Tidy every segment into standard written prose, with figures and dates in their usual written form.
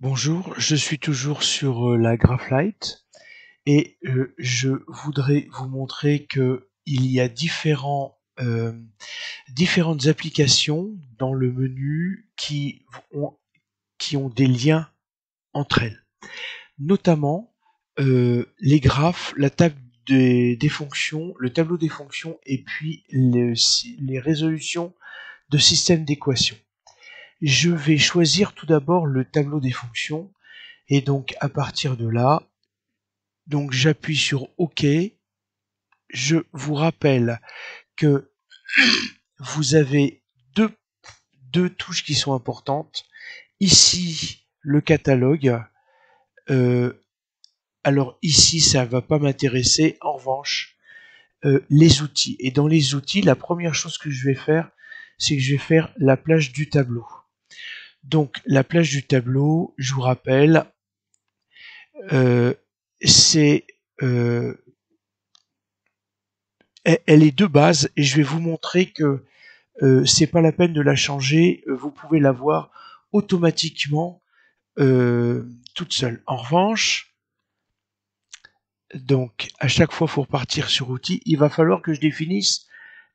Bonjour, je suis toujours sur la Graphlight et je voudrais vous montrer que il y a différentes applications dans le menu qui ont des liens entre elles. Notamment les graphes, la table des fonctions, le tableau des fonctions et puis les résolutions de systèmes d'équations. Je vais choisir tout d'abord le tableau des fonctions. Et donc à partir de là, donc j'appuie sur OK. Je vous rappelle que vous avez deux touches qui sont importantes. Ici, le catalogue. Euh, alors ici, ça va pas m'intéresser. En revanche, les outils. Et dans les outils, la première chose que je vais faire, c'est que je vais faire la plage du tableau. Donc la plage du tableau, je vous rappelle, c'est elle est de base et je vais vous montrer que c'est pas la peine de la changer, vous pouvez la voir automatiquement toute seule. En revanche, donc à chaque fois il faut repartir sur outils, il va falloir que je définisse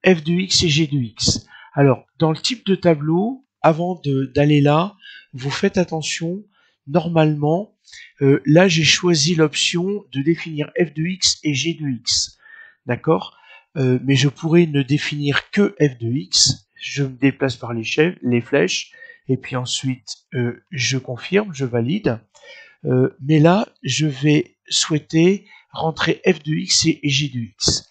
f de x et g de x. Alors dans le type de tableau, avant d'aller là, vous faites attention, normalement, là j'ai choisi l'option de définir f de x et g de x. D'accord, mais je pourrais ne définir que f de x. Je me déplace par les flèches, et puis ensuite je confirme, je valide. Mais là, je vais souhaiter rentrer f de x et g de x.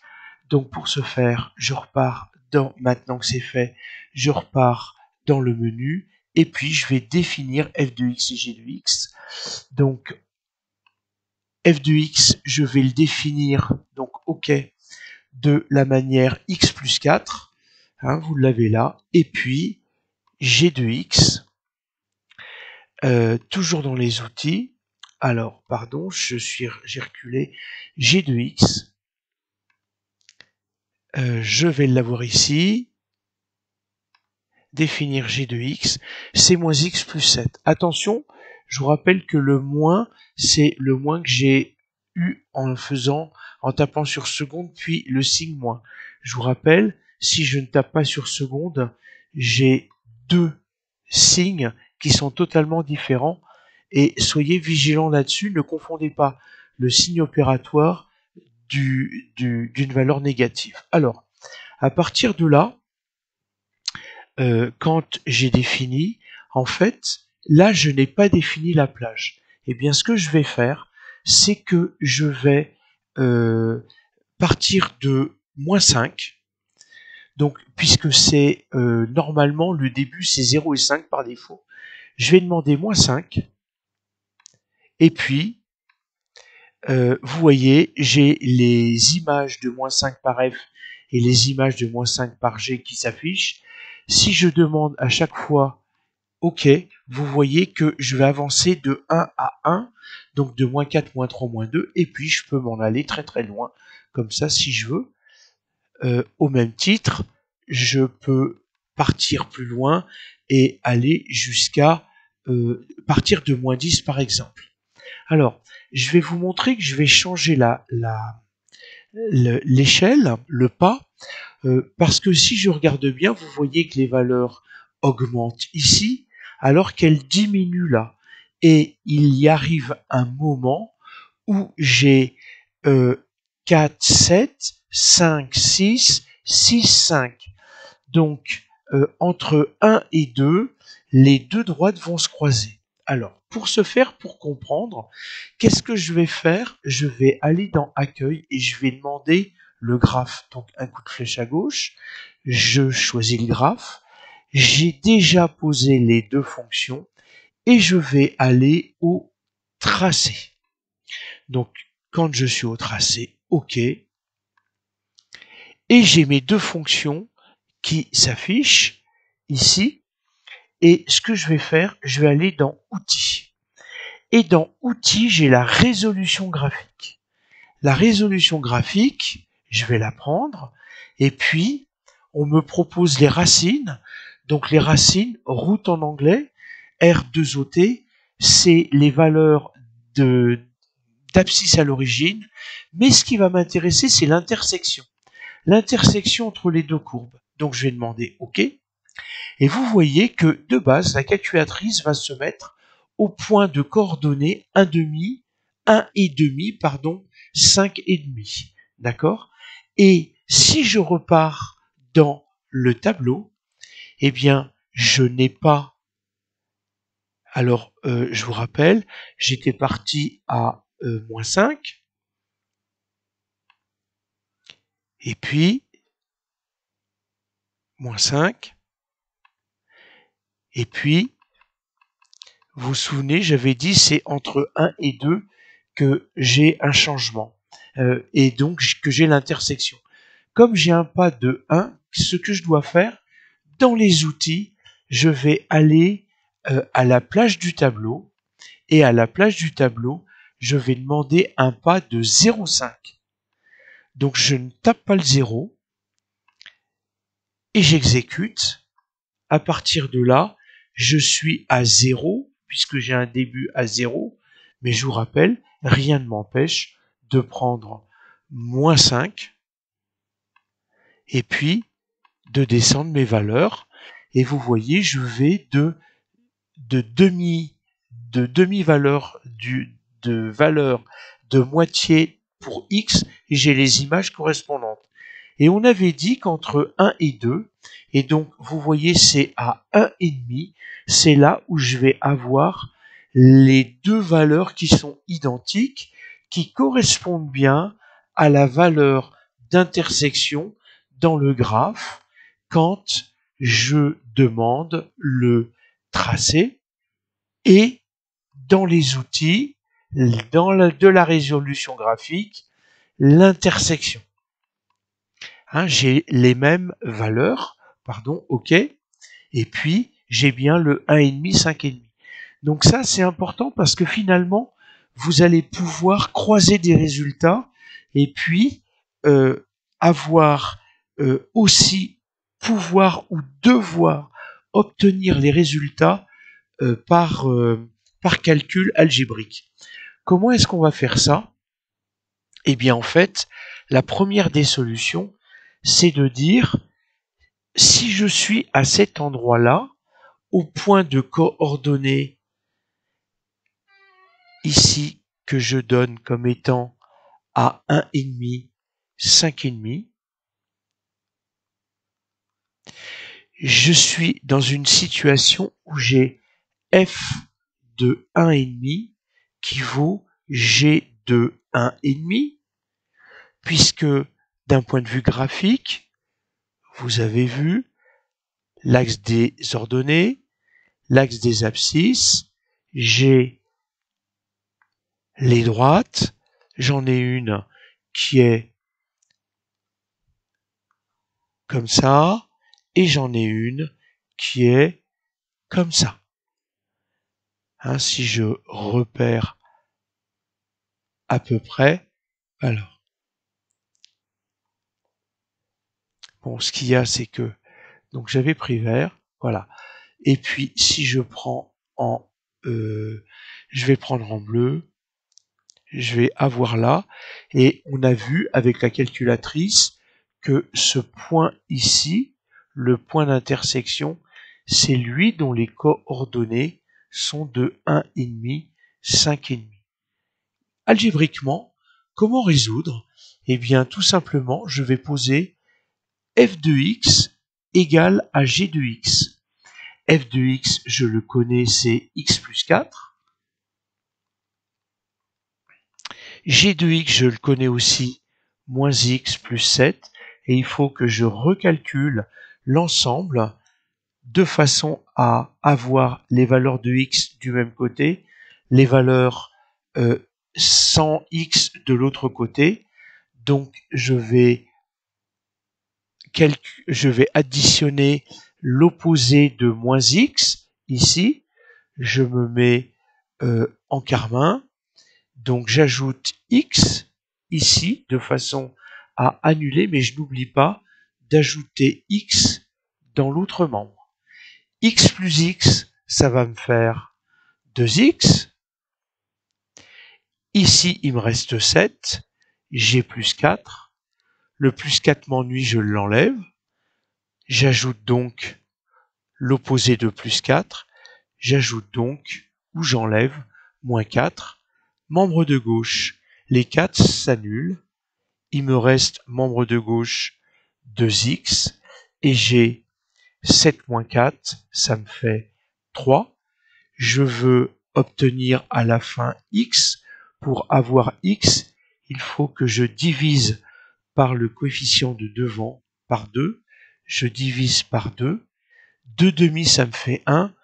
Donc pour ce faire, je repars maintenant que c'est fait, je repars dans le menu, et puis je vais définir f de x et g de x. Donc f de x, je vais le définir, donc OK, de la manière x plus 4, hein, vous l'avez là, et puis g de x, toujours dans les outils, alors pardon, j'ai reculé, g de x, je vais l'avoir ici, définir g de x, c'est moins x plus 7. Attention, je vous rappelle que le moins, c'est le moins que j'ai eu en tapant sur seconde, puis le signe moins. Je vous rappelle, si je ne tape pas sur seconde, j'ai deux signes qui sont totalement différents, et soyez vigilants là-dessus, ne confondez pas le signe opératoire d'une valeur négative. Alors, à partir de là, quand j'ai défini, en fait, là, je n'ai pas défini la plage. Eh bien, ce que je vais faire, c'est que je vais partir de -5. Donc, puisque c'est normalement le début, c'est 0 et 5 par défaut, je vais demander -5. Et puis, vous voyez, j'ai les images de -5 par f et les images de -5 par g qui s'affichent. Si je demande à chaque fois OK, vous voyez que je vais avancer de 1 à 1, donc de -4, -3, -2, et puis je peux m'en aller très très loin, comme ça si je veux. Au même titre, je peux partir plus loin et aller jusqu'à partir de -10 par exemple. Alors, je vais vous montrer que je vais changer l'échelle, le pas, parce que si je regarde bien, vous voyez que les valeurs augmentent ici, alors qu'elles diminuent là. Et il y arrive un moment où j'ai 4, 7, 5, 6, 6, 5. Donc, entre 1 et 2, les deux droites vont se croiser. Alors, pour ce faire, pour comprendre, qu'est-ce que je vais faire? Je vais aller dans Accueil et je vais demander le graphe. Donc, un coup de flèche à gauche, je choisis le graphe, j'ai déjà posé les deux fonctions et je vais aller au tracé. Donc, quand je suis au tracé, OK, et j'ai mes deux fonctions qui s'affichent ici. Et ce que je vais faire, je vais aller dans Outils. Et dans Outils, j'ai la résolution graphique. La résolution graphique, je vais la prendre. Et puis, on me propose les racines. Donc les racines, root en anglais, R2OT, c'est les valeurs d'abscisse à l'origine, mais ce qui va m'intéresser, c'est l'intersection. L'intersection entre les deux courbes. Donc je vais demander OK. Et vous voyez que de base, la calculatrice va se mettre au point de coordonnées 1,5, pardon, 5,5. D'accord? Et si je repars dans le tableau, eh bien, je n'ai pas. Alors, je vous rappelle, j'étais parti à moins 5. Et puis, moins 5. Et puis, vous vous souvenez, j'avais dit c'est entre 1 et 2 que j'ai un changement. Et donc que j'ai l'intersection. Comme j'ai un pas de 1, ce que je dois faire, dans les outils, je vais aller à la plage du tableau. Et à la plage du tableau, je vais demander un pas de 0,5. Donc je ne tape pas le 0 et j'exécute. À partir de là, je suis à 0 puisque j'ai un début à 0. Mais je vous rappelle, rien ne m'empêche de prendre moins 5 et puis de descendre mes valeurs. Et vous voyez, je vais de demi-valeur de valeur de moitié pour x et j'ai les images correspondantes. Et on avait dit qu'entre 1 et 2, et donc vous voyez c'est à 1,5, c'est là où je vais avoir les deux valeurs qui sont identiques, qui correspondent bien à la valeur d'intersection dans le graphe quand je demande le tracé et dans les outils, de la résolution graphique, l'intersection. Hein, j'ai les mêmes valeurs, pardon, OK, et puis j'ai bien le 1,5, 5,5. Donc ça, c'est important parce que finalement, vous allez pouvoir croiser des résultats et puis avoir aussi pouvoir ou devoir obtenir les résultats par calcul algébrique. Comment est-ce qu'on va faire ça? Eh bien, en fait, la première des solutions, c'est de dire, si je suis à cet endroit-là, au point de coordonnées ici que je donne comme étant à 1,5, 5,5, je suis dans une situation où j'ai f de 1,5 qui vaut g de 1,5, puisque d'un point de vue graphique, vous avez vu l'axe des ordonnées, l'axe des abscisses, j'ai les droites, j'en ai une qui est comme ça, et j'en ai une qui est comme ça. Hein, si je repère à peu près, alors. Bon, ce qu'il y a, c'est que, donc j'avais pris vert, voilà. Et puis, si je prends en, je vais prendre en bleu, je vais avoir là, et on a vu avec la calculatrice que ce point ici, le point d'intersection, c'est lui dont les coordonnées sont de 1,5, 5,5. Algébriquement, comment résoudre? Eh bien, tout simplement, je vais poser f de x égale à g de x. F de x, je le connais, c'est x plus 4. G de x, je le connais aussi, moins x plus 7. Et il faut que je recalcule l'ensemble de façon à avoir les valeurs de x du même côté, les valeurs sans x de l'autre côté. Donc, je vais additionner l'opposé de moins x ici. Je me mets en carmin. Donc j'ajoute x ici de façon à annuler, mais je n'oublie pas d'ajouter x dans l'autre membre. X plus x, ça va me faire 2x. Ici, il me reste 7. G plus 4. Le plus 4 m'ennuie, je l'enlève. J'ajoute donc l'opposé de plus 4. J'ajoute donc, ou j'enlève, moins 4. Membre de gauche, les 4 s'annulent. Il me reste membre de gauche 2x. Et j'ai 7 moins 4, ça me fait 3. Je veux obtenir à la fin x. Pour avoir x, il faut que je divise par le coefficient de devant par 2. Je divise par 2. 2 demi, ça me fait 1.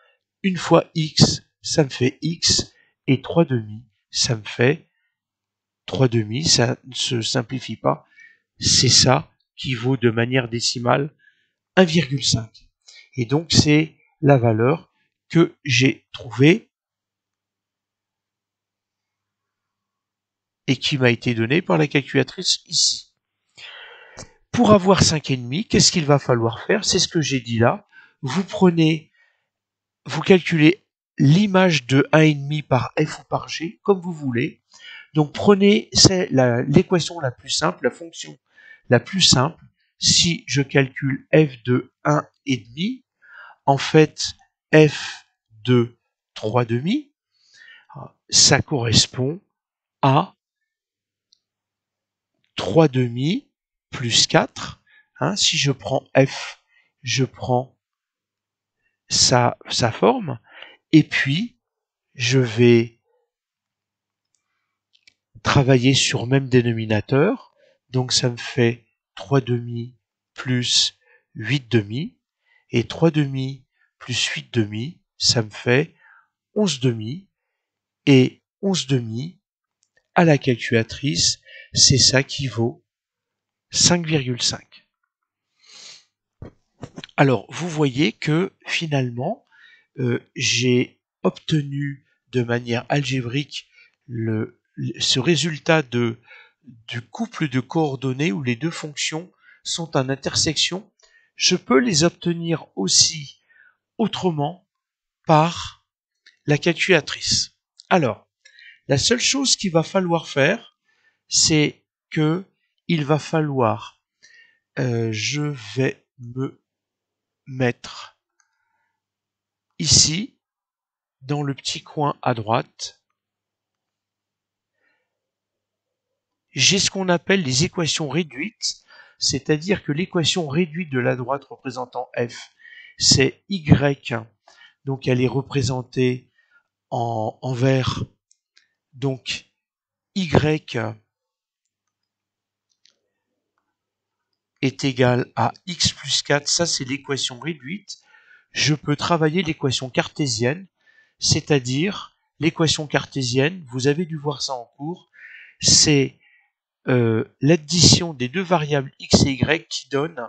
Une fois x, ça me fait x. Et 3 demi, ça me fait 3 demi. Ça ne se simplifie pas. C'est ça qui vaut de manière décimale 1,5. Et donc, c'est la valeur que j'ai trouvée et qui m'a été donnée par la calculatrice ici. Pour avoir 5,5, qu'est-ce qu'il va falloir faire? C'est ce que j'ai dit là. Vous calculez l'image de 1,5 par f ou par g, comme vous voulez. Donc prenez l'équation la plus simple, la fonction la plus simple. Si je calcule f de 1,5, en fait, f de 3 demi, ça correspond à 3 demi plus 4. Si je prends f, je prends sa forme, et puis je vais travailler sur même dénominateur. Donc ça me fait 3 demi plus 8 demi, et 3 demi plus 8 demi, ça me fait 11 demi, et 11 demi à la calculatrice, c'est ça qui vaut 5,5. Alors, vous voyez que finalement, j'ai obtenu de manière algébrique ce résultat du couple de coordonnées où les deux fonctions sont en intersection. Je peux les obtenir aussi autrement par la calculatrice. Alors, la seule chose qu'il va falloir faire, c'est que il va falloir, je vais me mettre ici, dans le petit coin à droite, j'ai ce qu'on appelle les équations réduites, c'est-à-dire que l'équation réduite de la droite représentant f, c'est y, donc elle est représentée en vert, donc y est égal à x plus 4, ça c'est l'équation réduite. Je peux travailler l'équation cartésienne, c'est-à-dire l'équation cartésienne, vous avez dû voir ça en cours, c'est l'addition des deux variables x et y qui donne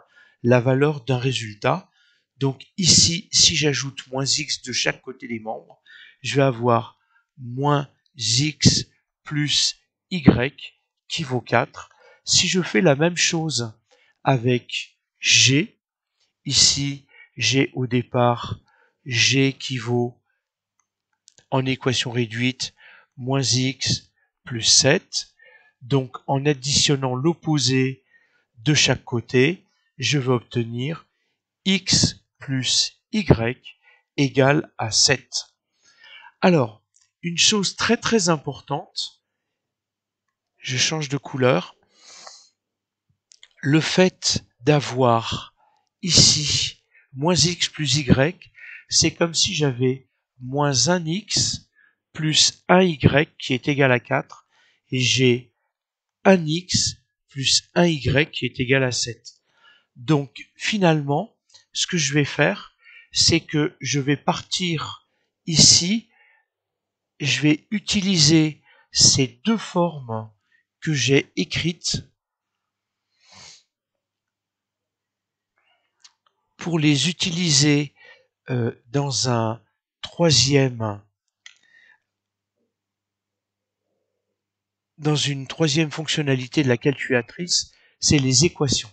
la valeur d'un résultat. Donc ici, si j'ajoute moins x de chaque côté des membres, je vais avoir moins x plus y qui vaut 4. Si je fais la même chose avec g, ici j'ai au départ g qui vaut en équation réduite moins x plus 7. Donc en additionnant l'opposé de chaque côté, je vais obtenir x plus y égale à 7. Alors, une chose très très importante, je change de couleur, le fait d'avoir ici moins x plus y, c'est comme si j'avais moins 1x plus 1y qui est égal à 4, et j'ai 1x plus 1y qui est égal à 7. Donc finalement, ce que je vais faire, c'est que je vais partir ici, je vais utiliser ces deux formes que j'ai écrites pour les utiliser dans une troisième fonctionnalité de la calculatrice, c'est les équations.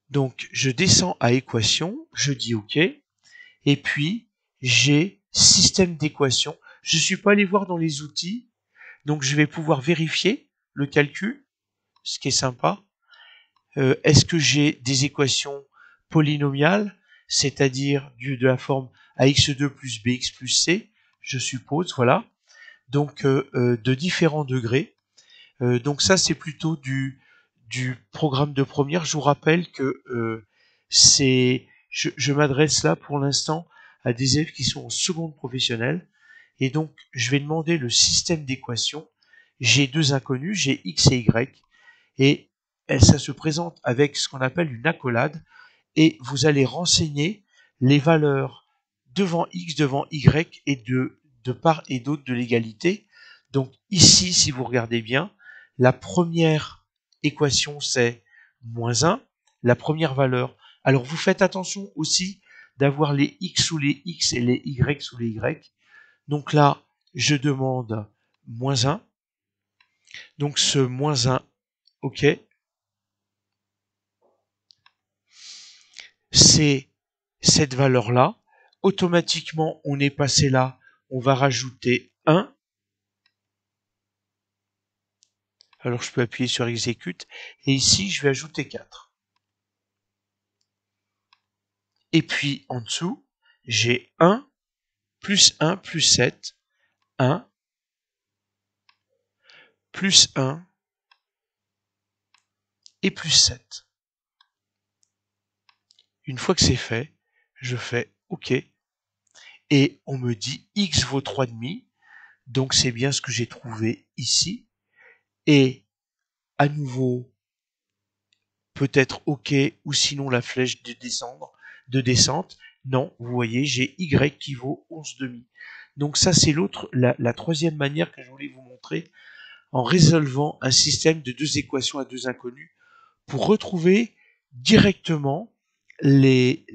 Donc je descends à équation, je dis OK, et puis j'ai système d'équations. Je ne suis pas allé voir dans les outils, donc je vais pouvoir vérifier le calcul, ce qui est sympa. Est-ce que j'ai des équations polynomiales, c'est-à-dire de la forme ax2 plus bx plus c, je suppose, voilà. Donc de différents degrés. Donc ça, c'est plutôt du programme de première. Je vous rappelle que je m'adresse là pour l'instant à des élèves qui sont en seconde professionnelle. Et donc, je vais demander le système d'équations. J'ai deux inconnus, j'ai x et y. Et ça se présente avec ce qu'on appelle une accolade. Et vous allez renseigner les valeurs devant x, devant y et de part et d'autre de l'égalité. Donc ici, si vous regardez bien, la première équation, c'est moins 1, la première valeur. Alors vous faites attention aussi d'avoir les x sous les x et les y sous les y. Donc là, je demande moins 1. Donc ce moins 1, ok, c'est cette valeur-là. Automatiquement, on est passé là, on va rajouter 1. Alors je peux appuyer sur exécute. Et ici, je vais ajouter 4. Et puis en dessous, j'ai 1 plus 1 plus 7. 1 plus 1 et plus 7. Une fois que c'est fait, je fais OK. Et on me dit x vaut 3,5. Donc c'est bien ce que j'ai trouvé ici. Et à nouveau, peut-être OK, ou sinon la flèche de descente. Non, vous voyez, j'ai y qui vaut 11,5. Donc ça, c'est la troisième manière que je voulais vous montrer en résolvant un système de deux équations à deux inconnus pour retrouver directement les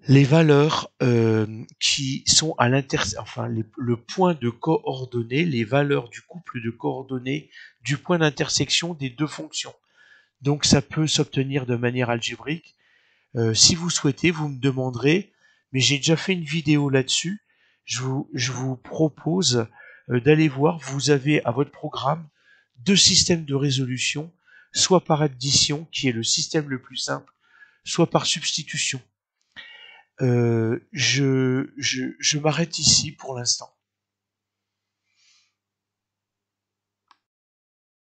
valeurs qui sont à le point de coordonnées, les valeurs du couple de coordonnées du point d'intersection des deux fonctions. Donc ça peut s'obtenir de manière algébrique. Si vous souhaitez, vous me demanderez, mais j'ai déjà fait une vidéo là-dessus. Je vous propose d'aller voir. Vous avez à votre programme deux systèmes de résolution, soit par addition, qui est le système le plus simple, soit par substitution. Je m'arrête ici pour l'instant.